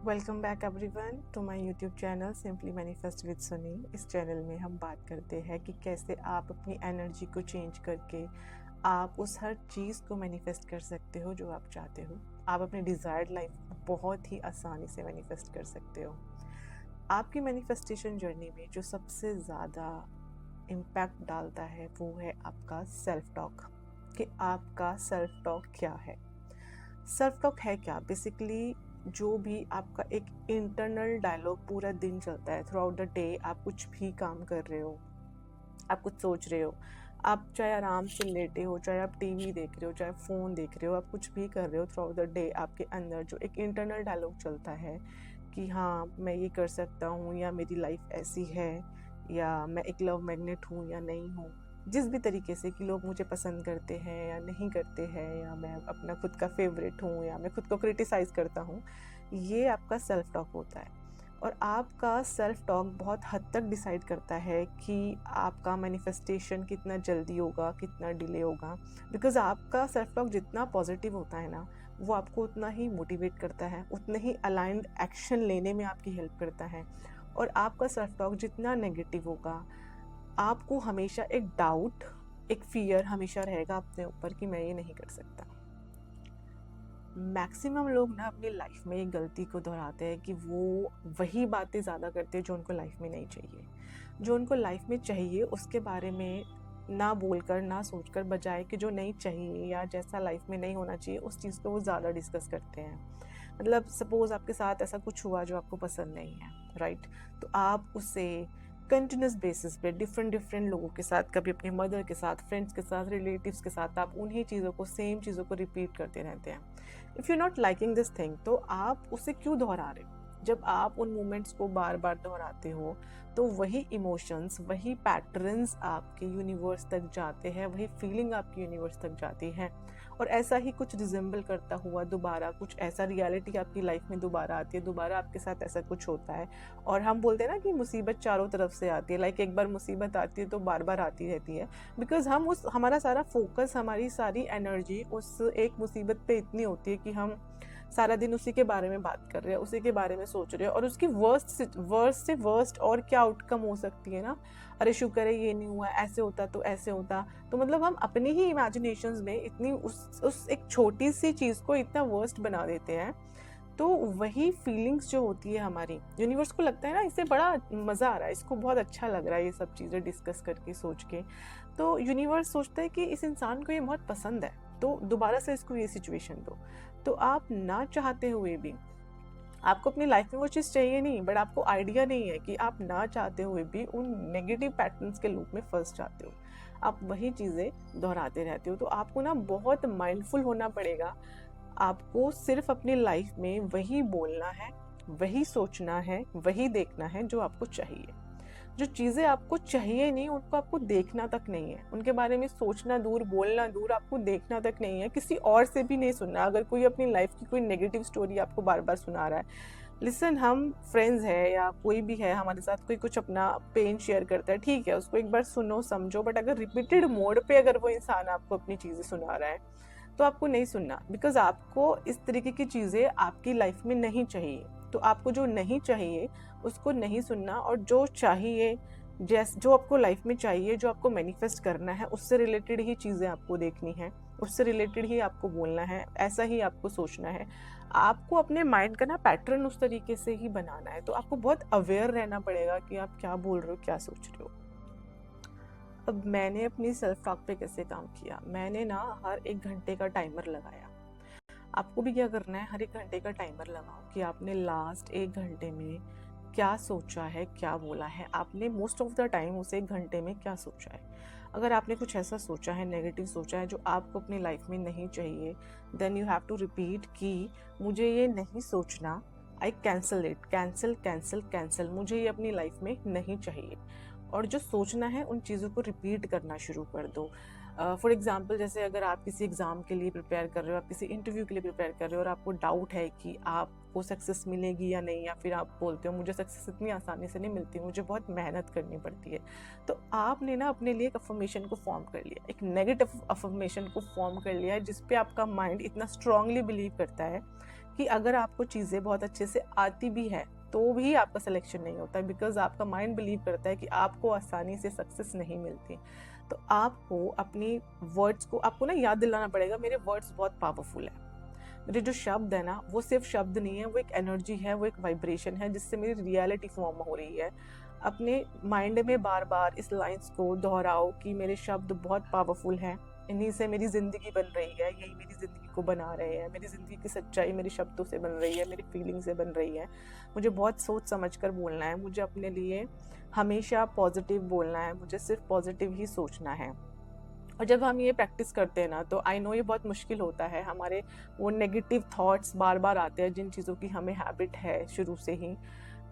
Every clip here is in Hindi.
Welcome back everyone to my YouTube channel simply manifest with Sunny. इस चैनल में हम बात करते हैं कि कैसे आप अपनी एनर्जी को चेंज करके आप उस हर चीज़ को मैनिफेस्ट कर सकते हो जो आप चाहते हो। आप अपनी डिज़ायर्ड लाइफ को बहुत ही आसानी से मैनिफेस्ट कर सकते हो। आपकी मैनिफेस्टेशन जर्नी में जो सबसे ज़्यादा इम्पैक्ट डालता है वो है आपका सेल्फ टॉक, कि आपका सेल्फ टॉक क्या है। सेल्फ टॉक है क्या? बेसिकली जो भी आपका एक इंटरनल डायलॉग पूरा दिन चलता है, थ्रू आउट द डे आप कुछ भी काम कर रहे हो, आप कुछ सोच रहे हो, आप चाहे आराम से लेटे हो, चाहे आप टीवी देख रहे हो, चाहे फ़ोन देख रहे हो, आप कुछ भी कर रहे हो, थ्रू आउट द डे आपके अंदर जो एक इंटरनल डायलॉग चलता है कि हाँ मैं ये कर सकता हूँ, या मेरी लाइफ ऐसी है, या मैं एक लव मैग्नेट हूँ या नहीं हूँ, जिस भी तरीके से कि लोग मुझे पसंद करते हैं या नहीं करते हैं, या मैं अपना खुद का फेवरेट हूँ या मैं खुद को क्रिटिसाइज़ करता हूँ, ये आपका सेल्फ टॉक होता है। और आपका सेल्फ टॉक बहुत हद तक डिसाइड करता है कि आपका मैनिफेस्टेशन कितना जल्दी होगा, कितना डिले होगा। बिकॉज़ आपका सेल्फ टॉक जितना पॉजिटिव होता है ना, वो आपको उतना ही मोटिवेट करता है, उतना ही अलाइंड एक्शन लेने में आपकी हेल्प करता है। और आपका सेल्फ टॉक जितना नेगेटिव होगा, आपको हमेशा एक डाउट, एक फियर हमेशा रहेगा अपने ऊपर कि मैं ये नहीं कर सकता। मैक्सिमम लोग ना अपनी लाइफ में एक गलती को दोहराते हैं कि वो वही बातें ज़्यादा करते हैं जो उनको लाइफ में नहीं चाहिए। जो उनको लाइफ में चाहिए उसके बारे में ना बोलकर, ना सोचकर, बजाय कि जो नहीं चाहिए या जैसा लाइफ में नहीं होना चाहिए उस चीज़ को वो ज़्यादा डिस्कस करते हैं। मतलब सपोज़ आपके साथ ऐसा कुछ हुआ जो आपको पसंद नहीं है, राइट? तो आप उसे कंटिन्यूस बेसिस पे डिफरेंट लोगों के साथ, कभी अपनी मदर के साथ, फ्रेंड्स के साथ, रिलेटिव्स के साथ, आप उन्हीं चीज़ों को, सेम चीज़ों को रिपीट करते रहते हैं। If you not liking this thing, तो आप उसे क्यों दोहरा रहे हो? जब आप उन मोमेंट्स को बार बार दोहराते हो तो वही इमोशंस, वही पैटर्न्स आपके यूनिवर्स तक जाते हैं, वही फीलिंग आपकी यूनिवर्स तक जाती है। और ऐसा ही कुछ रिजेंबल करता हुआ दोबारा कुछ ऐसा रियलिटी आपकी लाइफ में दोबारा आती है, दोबारा आपके साथ ऐसा कुछ होता है। और हम बोलते हैं ना कि मुसीबत चारों तरफ से आती है, लाइक एक बार मुसीबत आती है तो बार बार आती रहती है। बिकॉज हम उस हमारा सारा फोकस, हमारी सारी एनर्जी उस एक मुसीबत पे इतनी होती है कि हम सारा दिन उसी के बारे में बात कर रहे हैं, उसी के बारे में सोच रहे हैं, और उसकी वर्स्ट से वर्स्ट और क्या आउटकम हो सकती है ना। अरे शुक्र है ये नहीं हुआ, ऐसे होता तो ऐसे होता। तो मतलब हम अपनी ही इमेजिनेशंस में इतनी उस एक छोटी सी चीज़ को इतना वर्स्ट बना देते हैं। तो वही फीलिंग्स जो होती है हमारी, यूनिवर्स को लगता है ना इससे बड़ा मज़ा आ रहा है, इसको बहुत अच्छा लग रहा है ये सब चीज़ें डिस्कस करके, सोच के। तो यूनिवर्स सोचता है कि इस इंसान को ये बहुत पसंद है, तो दोबारा से इसको ये सिचुएशन दो। तो आप ना चाहते हुए भी, आपको अपनी लाइफ में वो चीज़ चाहिए नहीं, बट आपको आइडिया नहीं है कि आप ना चाहते हुए भी उन नेगेटिव पैटर्न्स के लूप में फंस जाते हो। आप वही चीज़ें दोहराते रहते हो। तो आपको ना बहुत माइंडफुल होना पड़ेगा। आपको सिर्फ अपनी लाइफ में वही बोलना है, वही सोचना है, वही देखना है जो आपको चाहिए। जो चीज़ें आपको चाहिए नहीं उनको आपको देखना तक नहीं है, उनके बारे में सोचना दूर, बोलना दूर, आपको देखना तक नहीं है, किसी और से भी नहीं सुनना। अगर कोई अपनी लाइफ की कोई नेगेटिव स्टोरी आपको बार बार सुना रहा है, लिसन, हम फ्रेंड्स है या कोई भी है हमारे साथ, कोई कुछ अपना पेन शेयर करता है, ठीक है, उसको एक बार सुनो, समझो। बट अगर रिपीटेड मोड पे अगर वो इंसान आपको अपनी चीज़ें सुना रहा है तो आपको नहीं सुनना। बिकॉज आपको इस तरीके की चीज़ें आपकी लाइफ में नहीं चाहिए। तो आपको जो नहीं चाहिए उसको नहीं सुनना, और जो चाहिए, जो आपको लाइफ में चाहिए, जो आपको मैनिफेस्ट करना है, उससे रिलेटेड ही चीज़ें आपको देखनी है, उससे रिलेटेड ही आपको बोलना है, ऐसा ही आपको सोचना है। आपको अपने माइंड का ना पैटर्न उस तरीके से ही बनाना है। तो आपको बहुत अवेयर रहना पड़ेगा कि आप क्या बोल रहे हो, क्या सोच रहे हो। अब मैंने अपनी सेल्फ टॉक पे कैसे काम किया, मैंने ना हर 1 घंटे का टाइमर लगाया। आपको भी क्या करना है, हर 1 घंटे का टाइमर लगाओ कि आपने लास्ट 1 घंटे में क्या सोचा है, क्या बोला है, आपने मोस्ट ऑफ द टाइम उसे 1 घंटे में क्या सोचा है। अगर आपने कुछ ऐसा सोचा है, नेगेटिव सोचा है, जो आपको अपनी लाइफ में नहीं चाहिए, then you have to repeat कि मुझे ये नहीं सोचना, I cancel it, cancel cancel cancel, मुझे ये अपनी लाइफ में नहीं चाहिए। और जो सोचना है उन चीज़ों को रिपीट करना शुरू कर दो। फॉर एग्जाम्पल, जैसे अगर आप किसी एग्ज़ाम के लिए प्रिपेयर कर रहे हो, आप किसी इंटरव्यू के लिए प्रिपेयर कर रहे हो और आपको डाउट है कि आपको सक्सेस मिलेगी या नहीं, या फिर आप बोलते हो मुझे सक्सेस इतनी आसानी से नहीं मिलती, मुझे बहुत मेहनत करनी पड़ती है। तो आपने ना अपने लिए एक अफर्मेशन को फॉर्म कर लिया, एक नेगेटिव अफर्मेशन को फॉर्म कर लिया है, जिस पे आपका माइंड इतना स्ट्रांगली बिलीव करता है कि अगर आपको चीज़ें बहुत अच्छे से आती भी है तो भी आपका सिलेक्शन नहीं होता है, बिकॉज आपका माइंड बिलीव करता है कि आपको आसानी से सक्सेस नहीं मिलती। तो आपको अपनी वर्ड्स को आपको ना याद दिलाना पड़ेगा, मेरे वर्ड्स बहुत पावरफुल है। मेरे जो शब्द है ना, वो सिर्फ शब्द नहीं है, वो एक एनर्जी है, वो एक वाइब्रेशन है जिससे मेरी रियलिटी फॉर्म हो रही है। अपने माइंड में बार बार इस लाइंस को दोहराओ कि मेरे शब्द बहुत पावरफुल हैं, इन्हीं से मेरी ज़िंदगी बन रही है, यही मेरी ज़िंदगी को बना रहे हैं, मेरी ज़िंदगी की सच्चाई मेरे शब्दों से बन रही है, मेरी फीलिंग से बन रही है। मुझे बहुत सोच समझ कर बोलना है, मुझे अपने लिए हमेशा पॉजिटिव बोलना है, मुझे सिर्फ पॉजिटिव ही सोचना है। और जब हम ये प्रैक्टिस करते हैं ना, तो आई नो ये बहुत मुश्किल होता है, हमारे वो नेगेटिव थॉट्स बार बार आते हैं जिन चीज़ों की हमें हैबिट है शुरू से ही,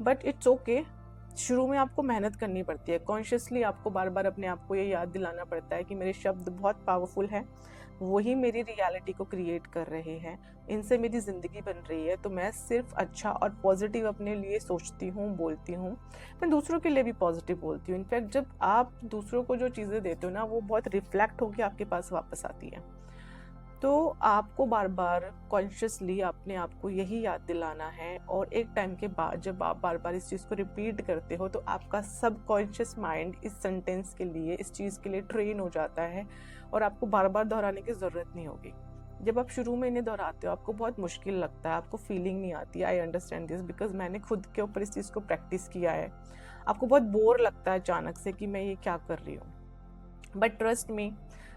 बट इट्स ओके। शुरू में आपको मेहनत करनी पड़ती है, कॉन्शियसली आपको बार बार अपने आप को ये याद दिलाना पड़ता है कि मेरे शब्द बहुत पावरफुल हैं, वही मेरी रियलिटी को क्रिएट कर रहे हैं, इनसे मेरी ज़िंदगी बन रही है। तो मैं सिर्फ अच्छा और पॉजिटिव अपने लिए सोचती हूँ, बोलती हूँ। मैं दूसरों के लिए भी पॉजिटिव बोलती हूँ। इनफैक्ट जब आप दूसरों को जो चीज़ें देते हो ना, वो बहुत रिफ्लेक्ट होकर आपके पास वापस आती है। तो आपको बार बार कॉन्शियसली अपने आप को यही याद दिलाना है, और एक टाइम के बाद जब आप बार बार इस चीज़ को रिपीट करते हो तो आपका सबकॉन्शियस माइंड इस सेंटेंस के लिए, इस चीज़ के लिए ट्रेन हो जाता है, और आपको बार बार दोहराने की ज़रूरत नहीं होगी। जब आप शुरू में इन्हें दोहराते हो आपको बहुत मुश्किल लगता है, आपको फीलिंग नहीं आती। आई अंडरस्टैंड दिस बिकॉज मैंने खुद के ऊपर इस चीज़ को प्रैक्टिस किया है। आपको बहुत बोर लगता है अचानक से कि मैं ये क्या कर रही हूँ, बट ट्रस्ट मी,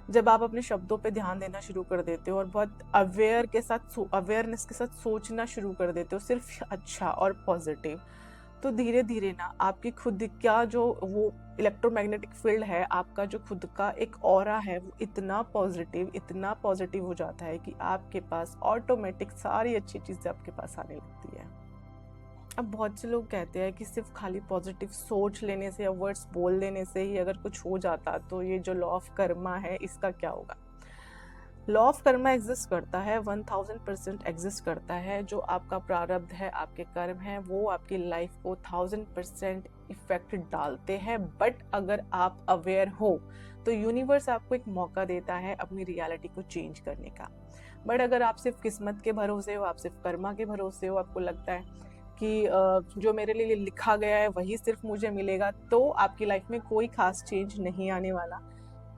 जब आप अपने शब्दों पे ध्यान देना शुरू कर देते हो और बहुत अवेयरनेस के साथ सोचना शुरू कर देते हो सिर्फ अच्छा और पॉजिटिव, तो धीरे धीरे ना आपकी खुद का जो वो इलेक्ट्रोमैग्नेटिक फील्ड है, आपका जो खुद का एक ऑरा है, वो इतना पॉजिटिव हो जाता है कि आपके पास ऑटोमेटिक सारी अच्छी चीज़ें आपके पास आने लगती है। अब बहुत से लोग कहते हैं कि सिर्फ खाली पॉजिटिव सोच लेने से या वर्ड्स बोल देने से ही अगर कुछ हो जाता तो ये जो लॉ ऑफ कर्मा है इसका क्या होगा। लॉ ऑफ कर्मा एग्जिस्ट करता है, 1000% एग्जिस्ट करता है। जो आपका प्रारब्ध है, आपके कर्म है, वो आपकी लाइफ को 1000% इफेक्ट डालते हैं। बट अगर आप अवेयर हो तो यूनिवर्स आपको एक मौका देता है अपनी रियलिटी को चेंज करने का। बट अगर आप सिर्फ किस्मत के भरोसे हो, आप सिर्फ कर्मा के भरोसे हो, आपको लगता है कि जो मेरे लिए लिखा गया है वही सिर्फ मुझे मिलेगा, तो आपकी लाइफ में कोई खास चेंज नहीं आने वाला।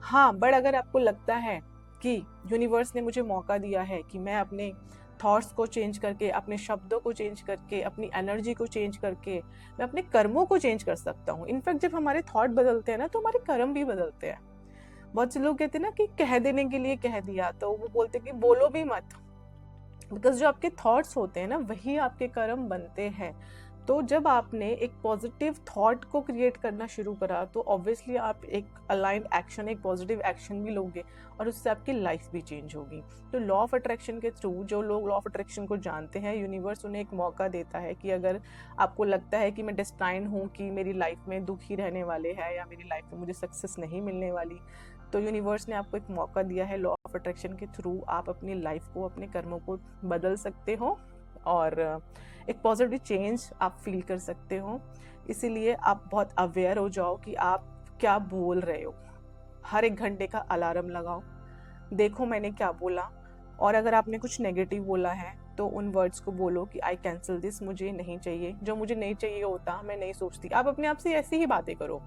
हाँ, बट अगर आपको लगता है कि यूनिवर्स ने मुझे मौका दिया है कि मैं अपने थॉट्स को चेंज करके, अपने शब्दों को चेंज करके, अपनी एनर्जी को चेंज करके मैं अपने कर्मों को चेंज कर सकता हूँ। इनफैक्ट जब हमारे थॉट बदलते हैं ना, तो हमारे कर्म भी बदलते हैं। बहुत से लोग कहते हैं ना कि कह देने के लिए कह दिया, तो वो बोलते हैं कि बोलो भी मत, बिकॉज जो आपके थॉट्स होते हैं ना, वही आपके कर्म बनते हैं। तो जब आपने एक पॉजिटिव थॉट को क्रिएट करना शुरू करा, तो ऑब्वियसली आप एक अलाइंड एक्शन, एक पॉजिटिव एक्शन भी लोगे, और उससे आपकी लाइफ भी चेंज होगी। तो लॉ ऑफ अट्रैक्शन के थ्रू जो लोग लॉ ऑफ अट्रैक्शन को जानते हैं, यूनिवर्स उन्हें एक मौका देता है कि अगर आपको लगता है कि मैं डेस्टाइंड हूँ कि मेरी लाइफ में दुख ही रहने वाले हैं, या मेरी लाइफ में मुझे सक्सेस नहीं मिलने वाली, तो यूनिवर्स ने आपको एक मौका दिया है। लॉ ऑफ अट्रैक्शन के थ्रू आप अपनी लाइफ को, अपने कर्मों को बदल सकते हो, और एक पॉजिटिव चेंज आप फील कर सकते हो। इसीलिए आप बहुत अवेयर हो जाओ कि आप क्या बोल रहे हो। हर एक घंटे का अलार्म लगाओ, देखो मैंने क्या बोला, और अगर आपने कुछ नेगेटिव बोला है तो उन वर्ड्स को बोलो कि आई कैंसिल दिस, मुझे नहीं चाहिए। जो मुझे नहीं चाहिए होता मैं नहीं सोचती। आप अपने आप से ऐसी ही बातें करो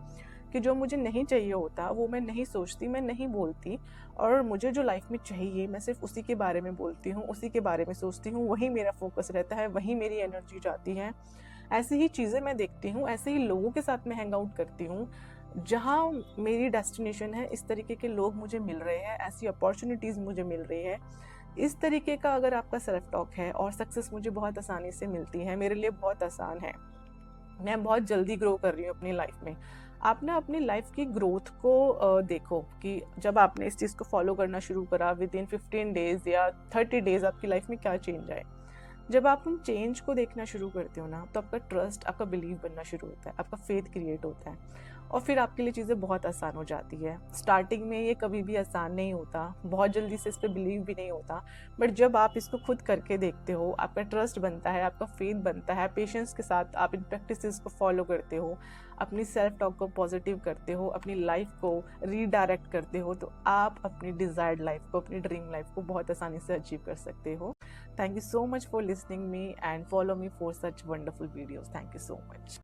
कि जो मुझे नहीं चाहिए होता वो मैं नहीं सोचती, मैं नहीं बोलती, और मुझे जो लाइफ में चाहिए मैं सिर्फ उसी के बारे में बोलती हूँ, उसी के बारे में सोचती हूँ, वही मेरा फोकस रहता है, वही मेरी एनर्जी जाती है। ऐसी ही चीज़ें मैं देखती हूँ, ऐसे ही लोगों के साथ मैं हैंग आउट करती हूँ जहाँ मेरी डेस्टिनेशन है। इस तरीके के लोग मुझे मिल रहे हैं, ऐसी अपॉर्चुनिटीज़ मुझे मिल रही है। इस तरीके का अगर आपका सेल्फ टॉक है, और सक्सेस मुझे बहुत आसानी से मिलती है, मेरे लिए बहुत आसान है, मैं बहुत जल्दी ग्रो कर रही हूँ अपनी लाइफ में। आप ना अपनी लाइफ की ग्रोथ को देखो कि जब आपने इस चीज़ को फॉलो करना शुरू करा, विद इन 15 डेज या 30 डेज आपकी लाइफ में क्या चेंज आए। जब आप उन चेंज को देखना शुरू करते हो ना, तो आपका ट्रस्ट, आपका बिलीव बनना शुरू होता है, आपका फेथ क्रिएट होता है, और फिर आपके लिए चीज़ें बहुत आसान हो जाती है। स्टार्टिंग में ये कभी भी आसान नहीं होता, बहुत जल्दी से इस पर बिलीव भी नहीं होता, बट जब आप इसको खुद करके देखते हो, आपका ट्रस्ट बनता है, आपका फेथ बनता है, पेशेंस के साथ आप इन प्रैक्टिसेस को फॉलो करते हो, अपनी सेल्फ टॉक को पॉजिटिव करते हो, अपनी लाइफ को रीडायरेक्ट करते हो, तो आप अपनी डिज़ायर्ड लाइफ को, अपनी ड्रीम लाइफ को बहुत आसानी से अचीव कर सकते हो। Thank you so much for listening me and follow me for such wonderful videos. Thank you so much.